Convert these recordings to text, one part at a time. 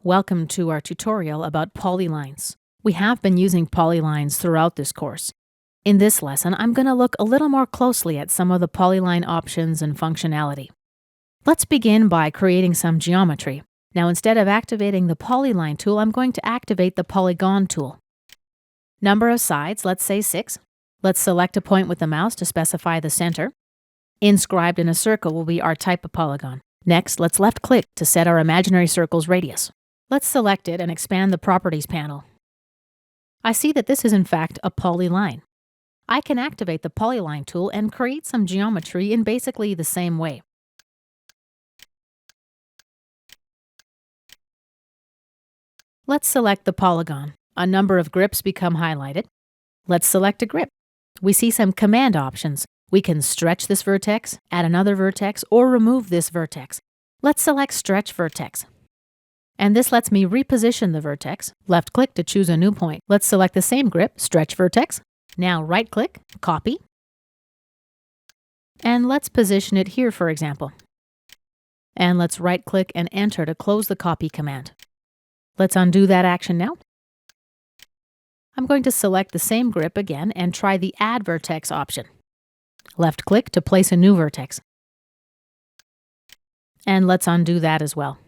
Welcome to our tutorial about polylines. We have been using polylines throughout this course. In this lesson, I'm going to look a little more closely at some of the polyline options and functionality. Let's begin by creating some geometry. Now, instead of activating the Polyline tool, I'm going to activate the Polygon tool. Number of sides, let's say 6. Let's select a point with the mouse to specify the center. Inscribed in a circle will be our type of polygon. Next, let's left-click to set our imaginary circle's radius. Let's select it and expand the Properties panel. I see that this is in fact a polyline. I can activate the Polyline tool and create some geometry in basically the same way. Let's select the polygon. A number of grips become highlighted. Let's select a grip. We see some command options. We can stretch this vertex, add another vertex, or remove this vertex. Let's select Stretch Vertex. And this lets me reposition the vertex. Left-click to choose a new point. Let's select the same grip, Stretch Vertex. Now right-click, Copy. And let's position it here, for example. And let's right-click and Enter to close the Copy command. Let's undo that action now. I'm going to select the same grip again and try the Add Vertex option. Left-click to place a new vertex. And let's undo that as well.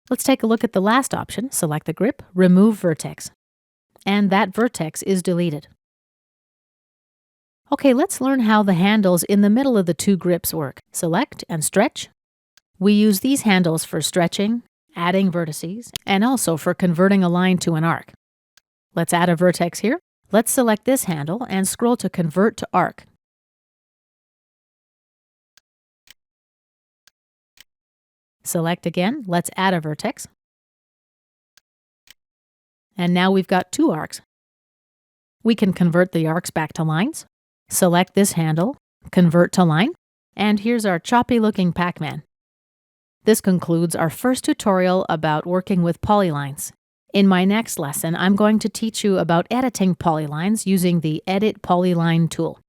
Let's take a look at the last option. Select the grip, Remove Vertex. And that vertex is deleted. Okay, let's learn how the handles in the middle of the two grips work. Select and stretch. We use these handles for stretching, adding vertices, and also for converting a line to an arc. Let's add a vertex here. Let's select this handle and scroll to Convert to Arc. Select again, let's add a vertex. And now we've got two arcs. We can convert the arcs back to lines. Select this handle, Convert to Line, and here's our choppy-looking Pac-Man. This concludes our first tutorial about working with polylines. In my next lesson, I'm going to teach you about editing polylines using the Edit Polyline tool.